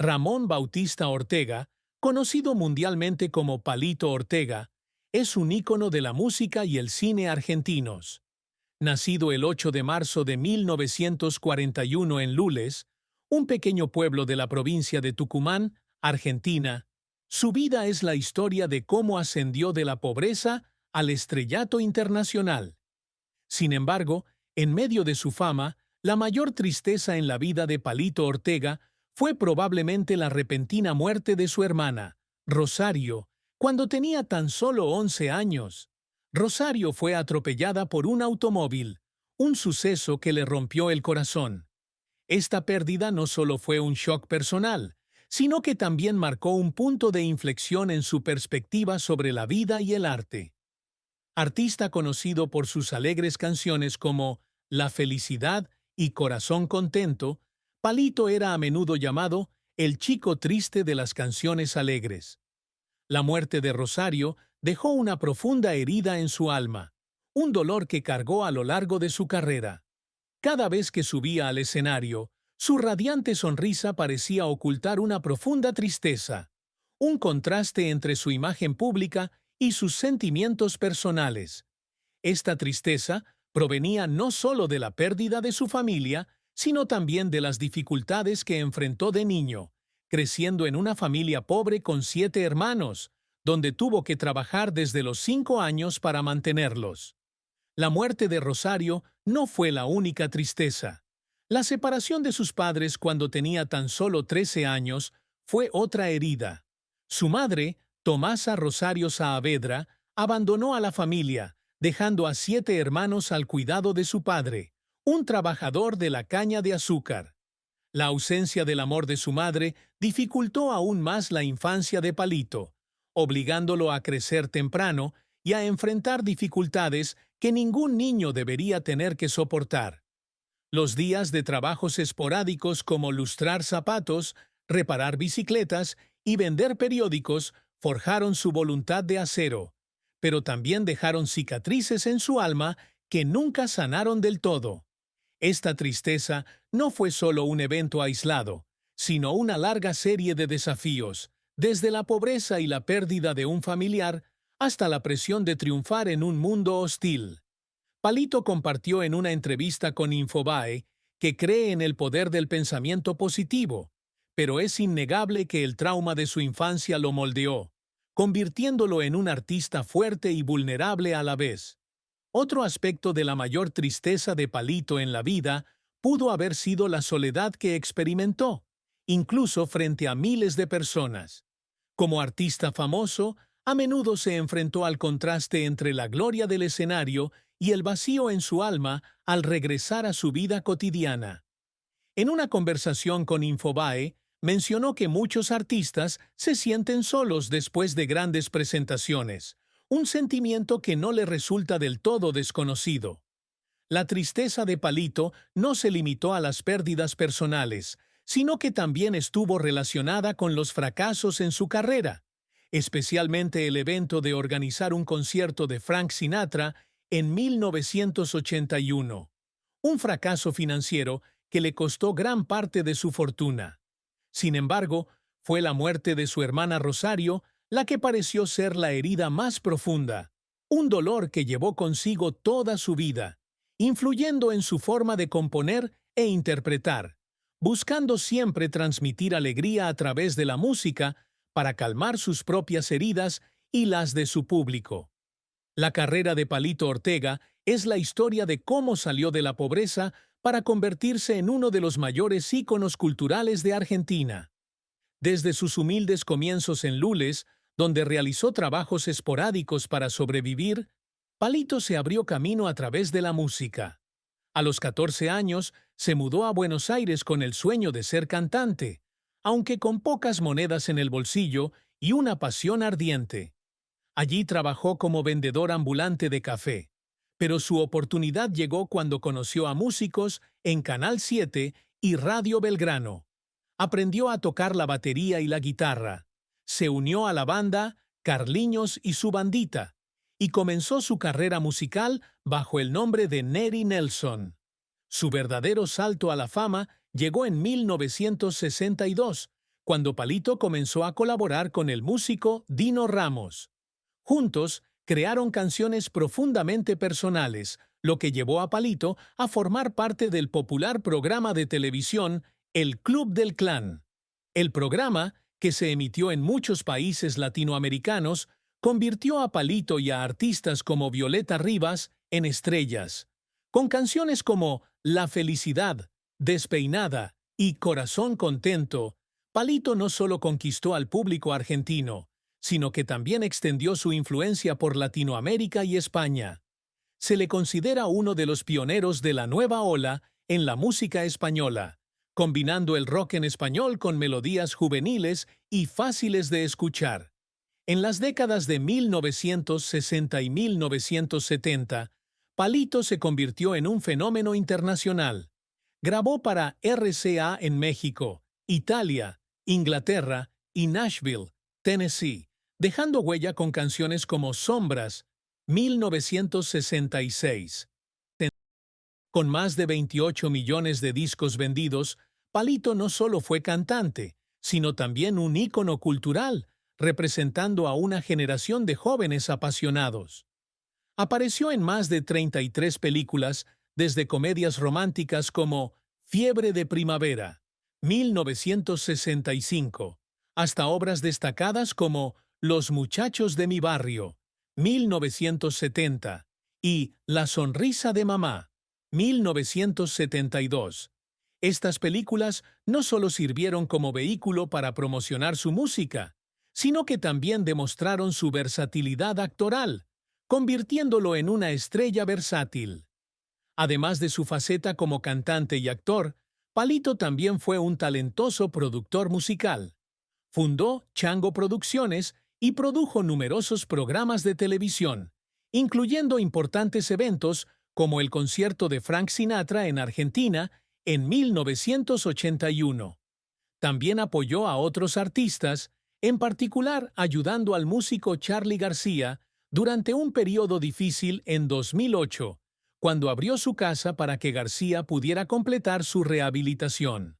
Ramón Bautista Ortega, conocido mundialmente como Palito Ortega, es un ícono de la música y el cine argentinos. Nacido el 8 de marzo de 1941 en Lules, un pequeño pueblo de la provincia de Tucumán, Argentina, su vida es la historia de cómo ascendió de la pobreza al estrellato internacional. Sin embargo, en medio de su fama, la mayor tristeza en la vida de Palito Ortega fue probablemente la repentina muerte de su hermana, Rosario, cuando tenía tan solo 11 años. Rosario fue atropellada por un automóvil, un suceso que le rompió el corazón. Esta pérdida no solo fue un shock personal, sino que también marcó un punto de inflexión en su perspectiva sobre la vida y el arte. Artista conocido por sus alegres canciones como La felicidad y Corazón contento, Palito era a menudo llamado el chico triste de las canciones alegres. La muerte de Rosario dejó una profunda herida en su alma, un dolor que cargó a lo largo de su carrera. Cada vez que subía al escenario, su radiante sonrisa parecía ocultar una profunda tristeza, un contraste entre su imagen pública y sus sentimientos personales. Esta tristeza provenía no solo de la pérdida de su familia, sino también de las dificultades que enfrentó de niño, creciendo en una familia pobre con 7 hermanos, donde tuvo que trabajar desde los 5 años para mantenerlos. La muerte de Rosario no fue la única tristeza. La separación de sus padres cuando tenía tan solo 13 años fue otra herida. Su madre, Tomasa Rosario Saavedra, abandonó a la familia, dejando a 7 hermanos al cuidado de su padre, un trabajador de la caña de azúcar. La ausencia del amor de su madre dificultó aún más la infancia de Palito, obligándolo a crecer temprano y a enfrentar dificultades que ningún niño debería tener que soportar. Los días de trabajos esporádicos como lustrar zapatos, reparar bicicletas y vender periódicos forjaron su voluntad de acero, pero también dejaron cicatrices en su alma que nunca sanaron del todo. Esta tristeza no fue solo un evento aislado, sino una larga serie de desafíos, desde la pobreza y la pérdida de un familiar hasta la presión de triunfar en un mundo hostil. Palito compartió en una entrevista con Infobae que cree en el poder del pensamiento positivo, pero es innegable que el trauma de su infancia lo moldeó, convirtiéndolo en un artista fuerte y vulnerable a la vez. Otro aspecto de la mayor tristeza de Palito en la vida pudo haber sido la soledad que experimentó, incluso frente a miles de personas. Como artista famoso, a menudo se enfrentó al contraste entre la gloria del escenario y el vacío en su alma al regresar a su vida cotidiana. En una conversación con Infobae, mencionó que muchos artistas se sienten solos después de grandes presentaciones, un sentimiento que no le resulta del todo desconocido. La tristeza de Palito no se limitó a las pérdidas personales, sino que también estuvo relacionada con los fracasos en su carrera, especialmente el evento de organizar un concierto de Frank Sinatra en 1981, un fracaso financiero que le costó gran parte de su fortuna. Sin embargo, fue la muerte de su hermana Rosario la que pareció ser la herida más profunda, un dolor que llevó consigo toda su vida, influyendo en su forma de componer e interpretar, buscando siempre transmitir alegría a través de la música para calmar sus propias heridas y las de su público. La carrera de Palito Ortega es la historia de cómo salió de la pobreza para convertirse en uno de los mayores íconos culturales de Argentina. Desde sus humildes comienzos en Lules, donde realizó trabajos esporádicos para sobrevivir, Palito se abrió camino a través de la música. A los 14 años, se mudó a Buenos Aires con el sueño de ser cantante, aunque con pocas monedas en el bolsillo y una pasión ardiente. Allí trabajó como vendedor ambulante de café, pero su oportunidad llegó cuando conoció a músicos en Canal 7 y Radio Belgrano. Aprendió a tocar la batería y la guitarra, se unió a la banda Carliños y su bandita, y comenzó su carrera musical bajo el nombre de Neri Nelson. Su verdadero salto a la fama llegó en 1962, cuando Palito comenzó a colaborar con el músico Dino Ramos. Juntos, crearon canciones profundamente personales, lo que llevó a Palito a formar parte del popular programa de televisión El Club del Clan. El programa, que se emitió en muchos países latinoamericanos, convirtió a Palito y a artistas como Violeta Rivas en estrellas. Con canciones como La Felicidad, Despeinada y Corazón Contento, Palito no solo conquistó al público argentino, sino que también extendió su influencia por Latinoamérica y España. Se le considera uno de los pioneros de la nueva ola en la música española, combinando el rock en español con melodías juveniles y fáciles de escuchar. En las décadas de 1960 y 1970, Palito se convirtió en un fenómeno internacional. Grabó para RCA en México, Italia, Inglaterra y Nashville, Tennessee, dejando huella con canciones como Sombras, 1966. Con más de 28 millones de discos vendidos, Palito no solo fue cantante, sino también un ícono cultural, representando a una generación de jóvenes apasionados. Apareció en más de 33 películas, desde comedias románticas como Fiebre de Primavera, 1965, hasta obras destacadas como Los Muchachos de mi Barrio, 1970, y La Sonrisa de Mamá, 1972. Estas películas no solo sirvieron como vehículo para promocionar su música, sino que también demostraron su versatilidad actoral, convirtiéndolo en una estrella versátil. Además de su faceta como cantante y actor, Palito también fue un talentoso productor musical. Fundó Chango Producciones y produjo numerosos programas de televisión, incluyendo importantes eventos como el concierto de Frank Sinatra en Argentina en 1981. También apoyó a otros artistas, en particular ayudando al músico Charly García durante un periodo difícil en 2008, cuando abrió su casa para que García pudiera completar su rehabilitación.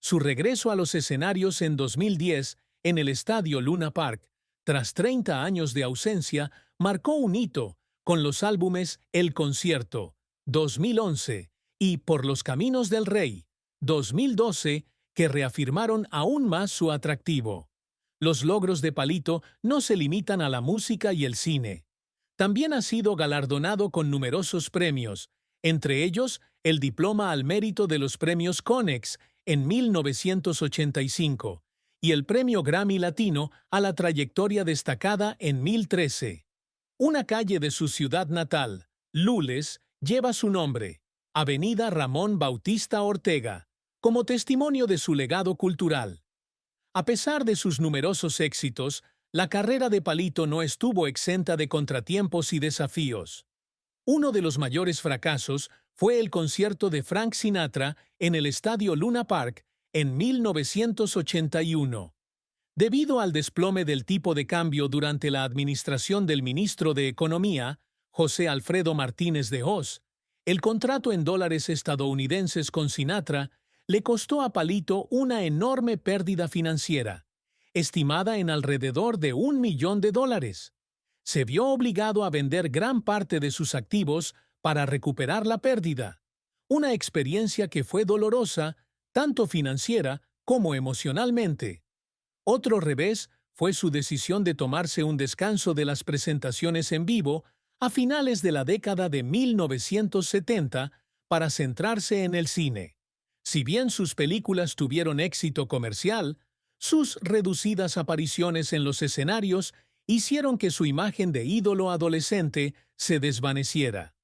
Su regreso a los escenarios en 2010 en el Estadio Luna Park, tras 30 años de ausencia, marcó un hito con los álbumes El Concierto, 2011, y Por los Caminos del Rey, 2012, que reafirmaron aún más su atractivo. Los logros de Palito no se limitan a la música y el cine. También ha sido galardonado con numerosos premios, entre ellos el Diploma al Mérito de los Premios Conex en 1985 y el Premio Grammy Latino a la Trayectoria Destacada en 2013. Una calle de su ciudad natal, Lules, lleva su nombre, Avenida Ramón Bautista Ortega, como testimonio de su legado cultural. A pesar de sus numerosos éxitos, la carrera de Palito no estuvo exenta de contratiempos y desafíos. Uno de los mayores fracasos fue el concierto de Frank Sinatra en el Estadio Luna Park en 1981. Debido al desplome del tipo de cambio durante la administración del ministro de Economía, José Alfredo Martínez de Hoz, el contrato en dólares estadounidenses con Sinatra le costó a Palito una enorme pérdida financiera, estimada en alrededor de $1 millón. Se vio obligado a vender gran parte de sus activos para recuperar la pérdida, una experiencia que fue dolorosa, tanto financiera como emocionalmente. Otro revés fue su decisión de tomarse un descanso de las presentaciones en vivo a finales de la década de 1970 para centrarse en el cine. Si bien sus películas tuvieron éxito comercial, sus reducidas apariciones en los escenarios hicieron que su imagen de ídolo adolescente se desvaneciera.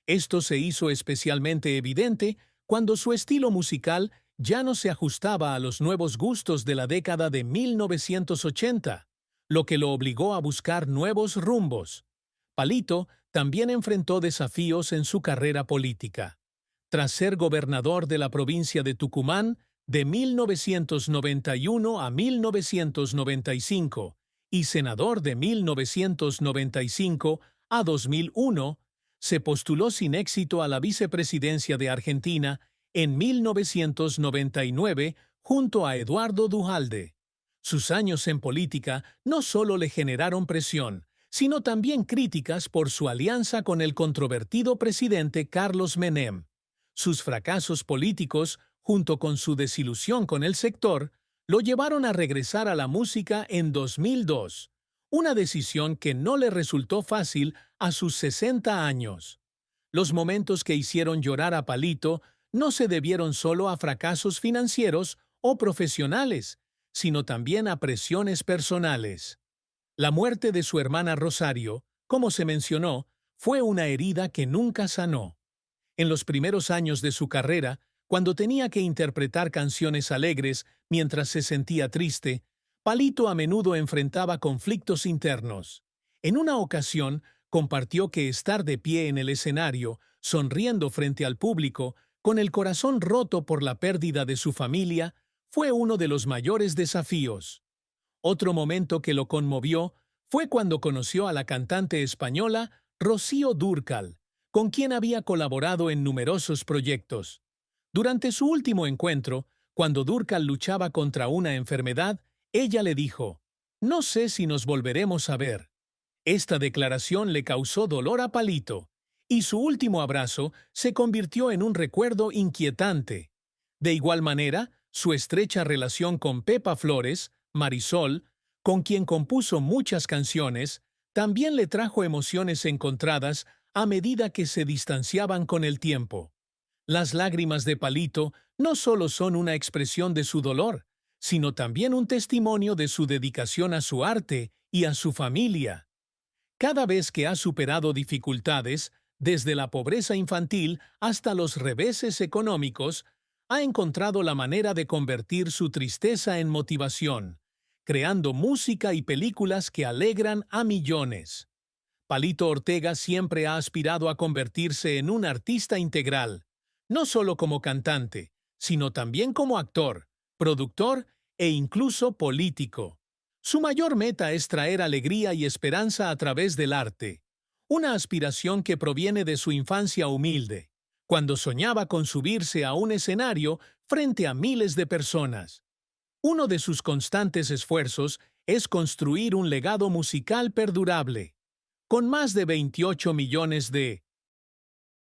Esto se hizo especialmente evidente cuando su estilo musical ya no se ajustaba a los nuevos gustos de la década de 1980, lo que lo obligó a buscar nuevos rumbos. Palito también enfrentó desafíos en su carrera política. Tras ser gobernador de la provincia de Tucumán de 1991 a 1995 y senador de 1995 a 2001, se postuló sin éxito a la vicepresidencia de Argentina en 1999 junto a Eduardo Duhalde. Sus años en política no solo le generaron presión, sino también críticas por su alianza con el controvertido presidente Carlos Menem. Sus fracasos políticos, junto con su desilusión con el sector, lo llevaron a regresar a la música en 2002, una decisión que no le resultó fácil a sus 60 años. Los momentos que hicieron llorar a Palito no se debieron solo a fracasos financieros o profesionales, sino también a presiones personales. La muerte de su hermana Rosario, como se mencionó, fue una herida que nunca sanó. En los primeros años de su carrera, cuando tenía que interpretar canciones alegres mientras se sentía triste, Palito a menudo enfrentaba conflictos internos. En una ocasión, compartió que estar de pie en el escenario, sonriendo frente al público, con el corazón roto por la pérdida de su familia, fue uno de los mayores desafíos. Otro momento que lo conmovió fue cuando conoció a la cantante española Rocío Dúrcal, con quien había colaborado en numerosos proyectos. Durante su último encuentro, cuando Dúrcal luchaba contra una enfermedad, ella le dijo: «No sé si nos volveremos a ver». Esta declaración le causó dolor a Palito, y su último abrazo se convirtió en un recuerdo inquietante. De igual manera, su estrecha relación con Pepa Flores, Marisol, con quien compuso muchas canciones, también le trajo emociones encontradas a medida que se distanciaban con el tiempo. Las lágrimas de Palito no solo son una expresión de su dolor, sino también un testimonio de su dedicación a su arte y a su familia. Cada vez que ha superado dificultades, desde la pobreza infantil hasta los reveses económicos, ha encontrado la manera de convertir su tristeza en motivación, creando música y películas que alegran a millones. Palito Ortega siempre ha aspirado a convertirse en un artista integral, no solo como cantante, sino también como actor, productor e incluso político. Su mayor meta es traer alegría y esperanza a través del arte, una aspiración que proviene de su infancia humilde, cuando soñaba con subirse a un escenario frente a miles de personas. Uno de sus constantes esfuerzos es construir un legado musical perdurable. Con más de 28 millones de